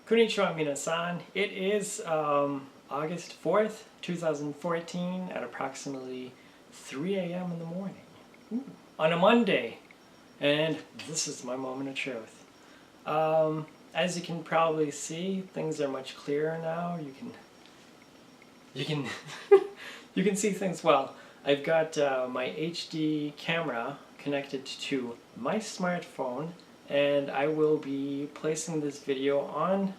Konnichiwa minasan. It is August 4th, 2014 at approximately 3 a.m. in the morning. Ooh. On a Monday. And this is my moment of truth. As you can probably see, things are much clearer now. You can you can see things well. I've got my HD camera connected to my smartphone, and I will be placing this video on,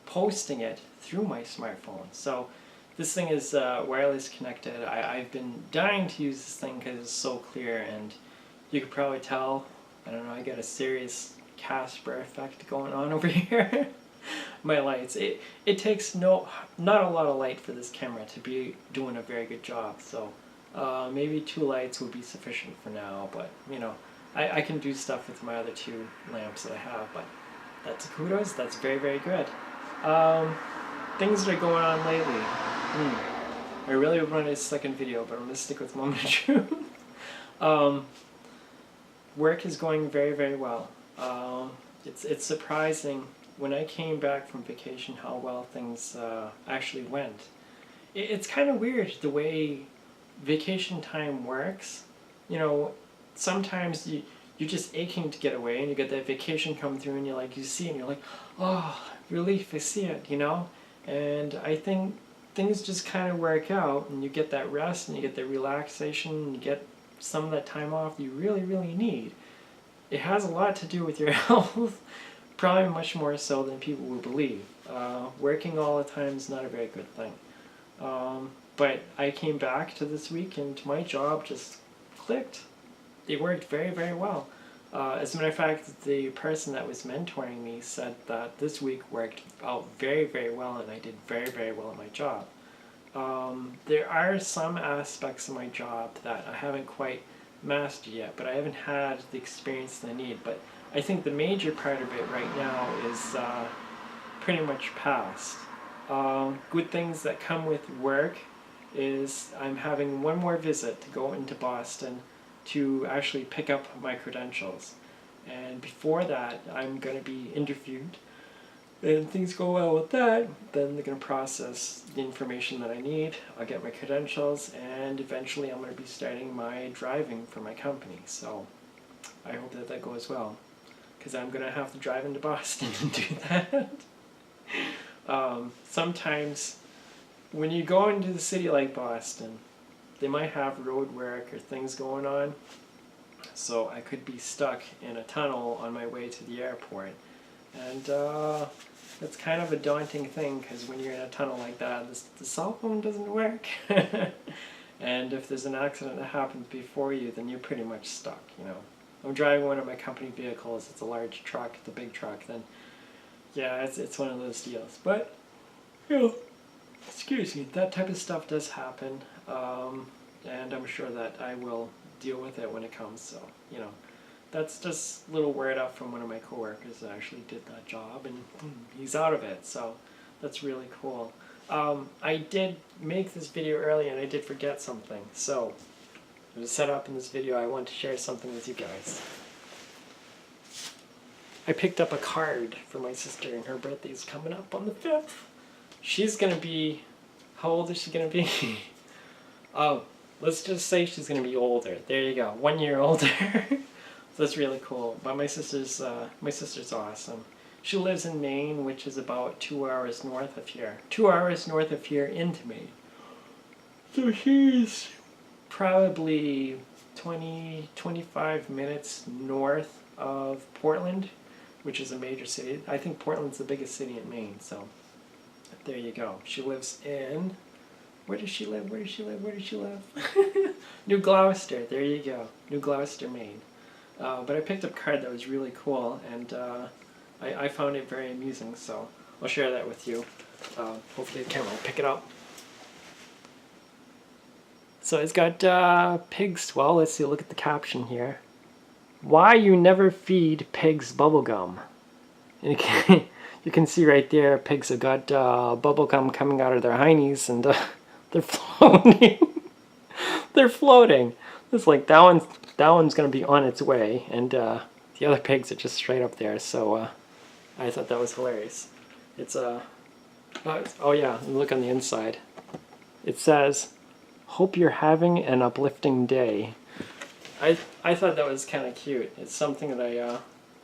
posting it through my smartphone. So this thing is wireless connected. I've been dying to use this thing because it's so clear, and you could probably tell, I don't know, I got a serious Casper effect going on over here. My lights. It takes not a lot of light for this camera to be doing a very good job, so maybe 2 lights would be sufficient for now, but you know, I can do stuff with my other 2 lamps that I have, but that's kudos, that's very, very good. Things that are going on lately. I really wanted a second video, but I'm going to stick with moment of truth. Work is going very, very well. It's surprising when I came back from vacation how well things actually went. It's kind of weird the way vacation time works. You know, sometimes you're just aching to get away, and you get that vacation come through, and you see it, and you're like, oh, relief, I see it, you know? And I think things just kind of work out, and you get that rest, and you get that relaxation, and you get some of that time off you really, really need. It has a lot to do with your health, probably much more so than people will believe. Working all the time is not a very good thing. But I came back to this week, and my job just clicked. It worked very, very well. As a matter of fact, the person that was mentoring me said that this week worked out very, very well, and I did very, very well at my job. There are some aspects of my job that I haven't quite mastered yet, but I haven't had the experience that I need. But I think the major part of it right now is pretty much past. Good things that come with work is I'm having one more visit to go into Boston to actually pick up my credentials. And before that, I'm going to be interviewed. And things go well with that, then they're going to process the information that I need. I'll get my credentials, and eventually I'm going to be starting my driving for my company. So I hope that that goes well, because I'm going to have to drive into Boston and do that. Sometimes when you go into the city like Boston, they might have road work or things going on, so I could be stuck in a tunnel on my way to the airport. And it's kind of a daunting thing, because when you're in a tunnel like that, the cell phone doesn't work. And if there's an accident that happens before you, then you're pretty much stuck, you know. I'm driving one of my company vehicles, it's a large truck, the big truck, then yeah, it's one of those deals. But, you know, excuse me, that type of stuff does happen, and I'm sure that I will deal with it when it comes, so, you know. That's just a little word up from one of my coworkers that actually did that job, and he's out of it, so that's really cool. I did make this video earlier, and I did forget something, so to set up in this video, I want to share something with you guys. I picked up a card for my sister, and her birthday's coming up on the 5th. She's going to be, how old is she going to be? Oh, let's just say she's going to be older. There you go, 1 year older. That's really cool. But my sister's awesome. She lives in Maine, which is about 2 hours north of here. 2 hours north of here into Maine. So she's probably 20-25 minutes north of Portland, which is a major city. I think Portland's the biggest city in Maine, so there you go. She lives in, where does she live? Where does she live? Where does she live? New Gloucester. There you go. New Gloucester, Maine. But I picked up a card that was really cool, and I found it very amusing, so I'll share that with you. Hopefully the camera will pick it up. So it's got pigs, well, let's see, look at the caption here. Why you never feed pigs bubblegum. You can see right there, pigs have got bubblegum coming out of their heinies, and they're floating. They're floating. It's like that one's gonna be on its way, and the other pigs are just straight up there. So I thought that was hilarious. It's oh yeah, look on the inside. It says, "Hope you're having an uplifting day." I thought that was kind of cute. It's something that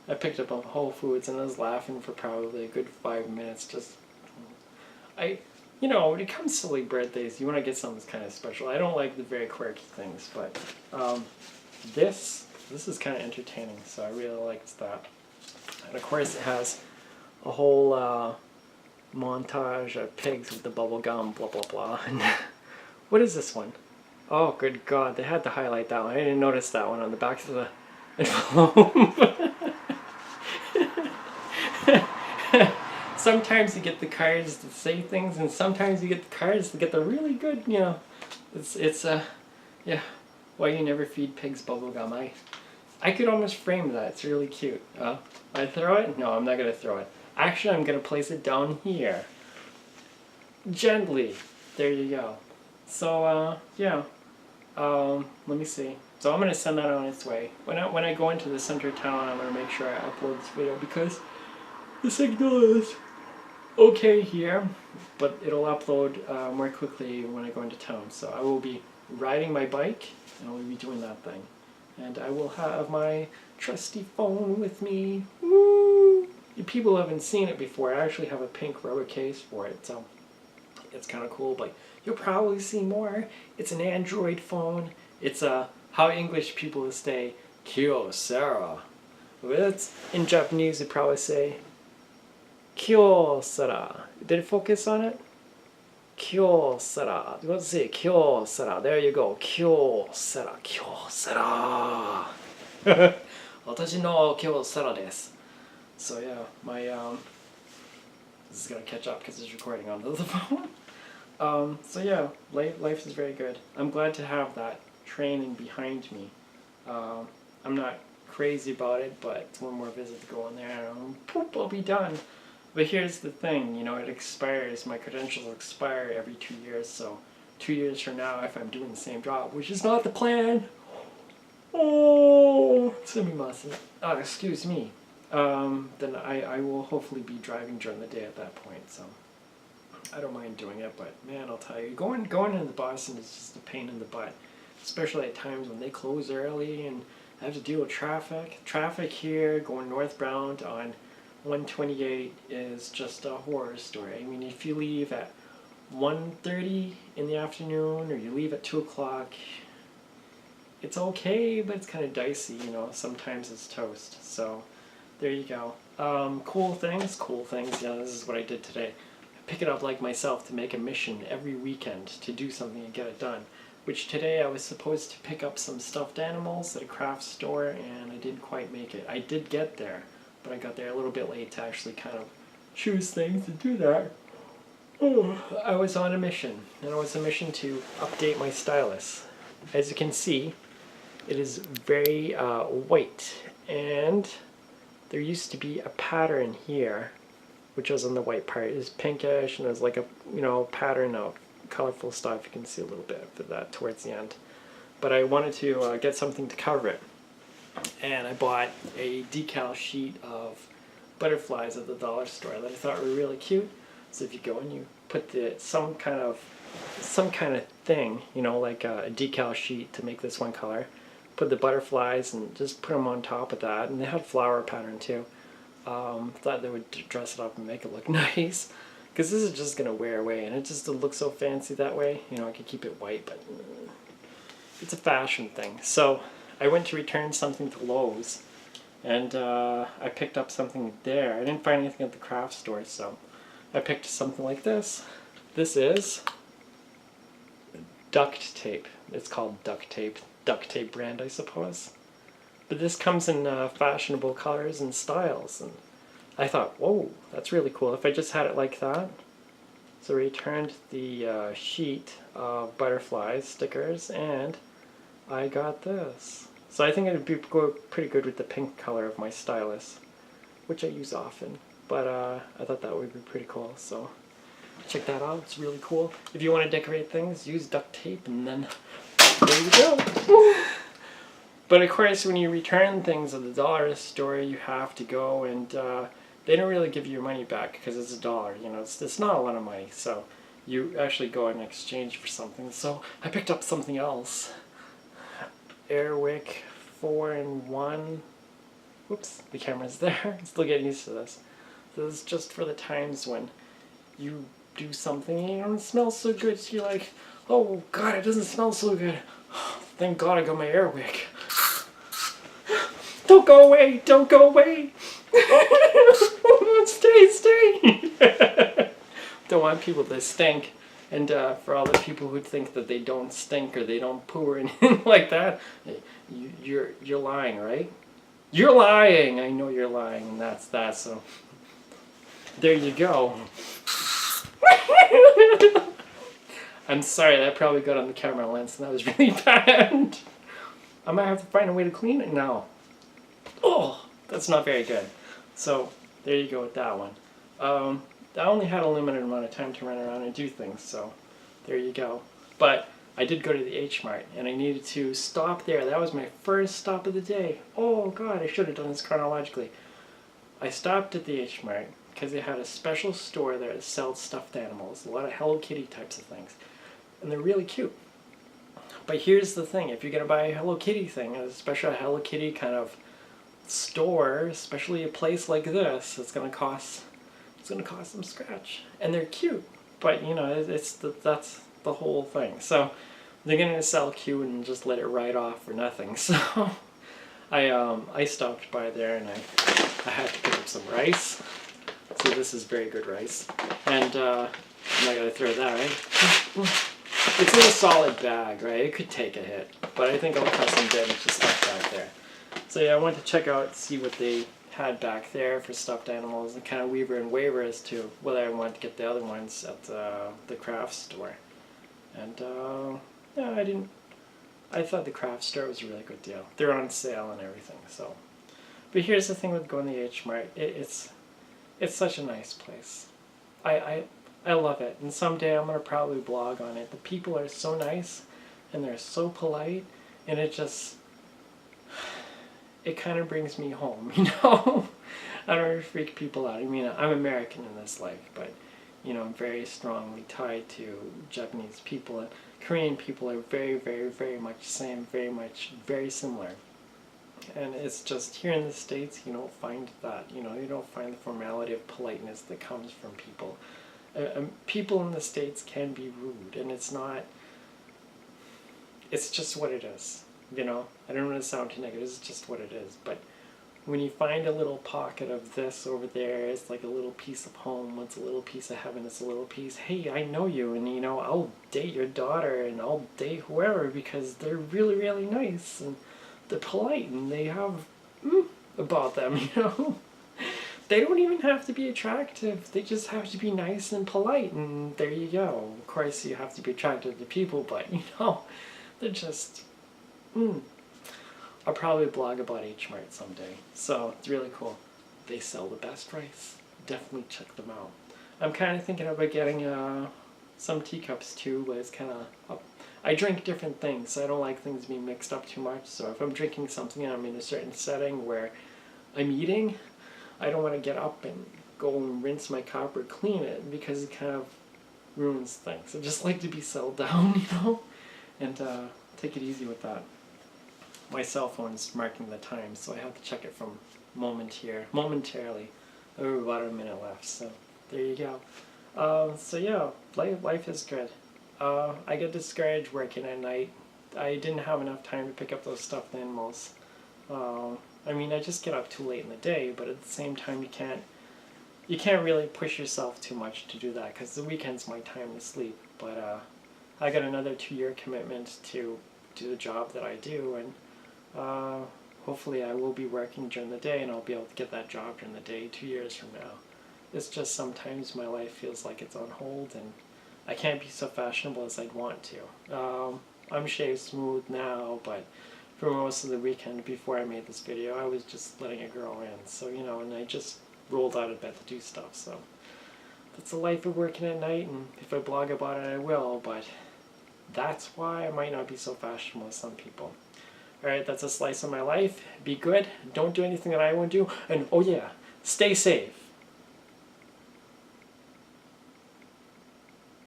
I picked up on Whole Foods, and I was laughing for probably a good 5 minutes. When it comes to like birthdays, you want to get something that's kind of special. I don't like the very quirky things, but this is kind of entertaining, so I really liked that. And of course, it has a whole montage of pigs with the bubble gum, blah blah blah. And what is this one? Oh, good God! They had to highlight that one. I didn't notice that one on the back of the envelope. Sometimes you get the cards that say things, and sometimes you get the cards that get the really good. Yeah. Why you never feed pigs bubblegum? I could almost frame that. It's really cute. I throw it? No, I'm not gonna throw it. Actually, I'm gonna place it down here. Gently. There you go. So yeah. Let me see. So I'm gonna send that on its way. When I go into the center of town, I'm gonna make sure I upload this video because the signal is okay here, but it'll upload more quickly when I go into town. So I will be riding my bike, and I will be doing that thing. And I will have my trusty phone with me. Woo! You people haven't seen it before. I actually have a pink rubber case for it, so it's kind of cool, but you'll probably see more. It's an Android phone. It's how English people say, Kyocera. It's in Japanese, they probably say, Kyocera. Did it focus on it? Kyocera. Let's see, Kyocera. There you go. Kyocera. Kyocera. 私のKyocera desu. So yeah, my this is gonna catch up because it's recording onto the phone. So yeah, life is very good. I'm glad to have that training behind me. I'm not crazy about it, but it's one more visit to go in there and poop, I'll be done. But here's the thing, it expires, my credentials expire every 2 years, so 2 years from now, if I'm doing the same job, which is not the plan, excuse me, then I will hopefully be driving during the day at that point, so I don't mind doing it, but man, I'll tell you, going into Boston is just a pain in the butt, especially at times when they close early and I have to deal with traffic. Traffic here going northbound on 128 is just a horror story. I mean, if you leave at 1:30 in the afternoon or you leave at 2 o'clock, it's okay, but it's kind of dicey, sometimes it's toast. So there you go. Cool things, yeah, this is what I did today. Pick it up like myself to make a mission every weekend to do something and get it done. Which today I was supposed to pick up some stuffed animals at a craft store and I didn't quite make it. I did get there, but I got there a little bit late to actually kind of choose things and do that. I was on a mission, and it was a mission to update my stylus. As you can see, it is very white, and there used to be a pattern here which was on the white part. It was pinkish, and there's like a pattern of colorful stuff. You can see a little bit of that towards the end. But I wanted to get something to cover it, and I bought a decal sheet of butterflies at the dollar store that I thought were really cute. So if you go and you put some kind of thing, like a decal sheet to make this one color, put the butterflies and just put them on top of that, and they had flower pattern too. Thought they would dress it up and make it look nice, because this is just gonna wear away, and it just looks so fancy that way. I could keep it white, but it's a fashion thing. So I went to return something to Lowe's, and I picked up something there. I didn't find anything at the craft store, so I picked something like this. This is duct tape. It's called duct tape brand, I suppose. But this comes in fashionable colors and styles, and I thought, whoa, that's really cool if I just had it like that. So I returned the sheet of butterflies stickers, and I got this. So I think it would be pretty good with the pink color of my stylus, which I use often. But I thought that would be pretty cool, so check that out. It's really cool. If you want to decorate things, use duct tape, and then there you go. But of course, when you return things at the dollar store, you have to go and they don't really give you your money back because it's $1. You know, it's not a lot of money. So you actually go in exchange for something. So I picked up something else. Airwick 4-in-1. Oops, the camera's there. I'm still getting used to this. This is just for the times when you do something and you don't smell so good. So you're like, oh God, it doesn't smell so good. Thank God I got my Airwick. Don't go away! Don't go away! Stay! Don't want people to stink. And for all the people who think that they don't stink or they don't poo or anything like that, you're lying, right? You're lying! I know you're lying, and that's that, so there you go. I'm sorry, that probably got on the camera lens and that was really bad. I might have to find a way to clean it now. Oh, that's not very good. So, there you go with that one. I only had a limited amount of time to run around and do things, so there you go. But I did go to the H Mart and I needed to stop there. That was my first stop of the day. Oh God, I should have done this chronologically. I stopped at the H Mart because they had a special store there that sells stuffed animals, a lot of Hello Kitty types of things. And they're really cute. But here's the thing, if you're going to buy a Hello Kitty thing, especially a Hello Kitty kind of store, especially a place like this, it's going to cost some scratch. And they're cute, but you know, that's the whole thing. So they're going to sell cute and just let it ride off for nothing. So I stopped by there and I had to pick up some rice. So this is very good rice. And I'm not going to throw that, right? It's in a solid bag, right? It could take a hit, but I think I'll cut some damage to stuff back there. So yeah, I wanted to check out, see what they had back there for stuffed animals, and kind of weaver and waver as to whether I wanted to get the other ones at the craft store. And yeah, I thought the craft store was a really good deal. They're on sale and everything. So, but here's the thing with going to the H Mart. It's such a nice place. I love it, and someday I'm going to probably blog on it. The people are so nice, and they're so polite, and it kind of brings me home, you know? I don't freak people out. I mean, I'm American in this life, but, you know, I'm very strongly tied to Japanese people, and Korean people are very, very, very much the same, very similar. And it's just, here in the States, you don't find that, you know, you don't find the formality of politeness that comes from people. People in the States can be rude, and it's just what it is, you know? I don't want to sound too negative, it's just what it is. But when you find a little pocket of this over there, it's like a little piece of home, it's a little piece of heaven, it's a little piece, hey, I know you, and you know, I'll date your daughter, and I'll date whoever, because they're really, really nice, and they're polite, and they have about them, you know? They don't even have to be attractive. They just have to be nice and polite, and there you go. Of course, you have to be attractive to people, but, you know, they're just, I'll probably blog about H Mart someday. So, it's really cool. They sell the best rice. Definitely check them out. I'm kind of thinking about getting some teacups too, but it's kind of, I drink different things, so I don't like things being mixed up too much. So if I'm drinking something and I'm in a certain setting where I'm eating, I don't want to get up and go and rinse my cup or clean it because it kind of ruins things. I just like to be settled down, you know, and take it easy with that. My cell phone's marking the time, so I have to check it from momentarily. Oh, about a minute left, so there you go. So yeah, life is good. I get discouraged working at night. I didn't have enough time to pick up those stuffed animals. I mean, I just get up too late in the day, but at the same time, you can't really push yourself too much to do that, because the weekend's my time to sleep. But I got another 2-year commitment to do the job that I do, and hopefully I will be working during the day, and I'll be able to get that job during the day 2 years from now. It's just sometimes my life feels like it's on hold, and I can't be so fashionable as I'd want to. I'm shaved smooth now, but for most of the weekend before I made this video, I was just letting it grow in. So, you know, and I just rolled out of bed to do stuff. So that's the life of working at night, and if I blog about it, I will, but that's why I might not be so fashionable as some people. Alright, that's a slice of my life. Be good. Don't do anything that I won't do. And oh yeah, stay safe.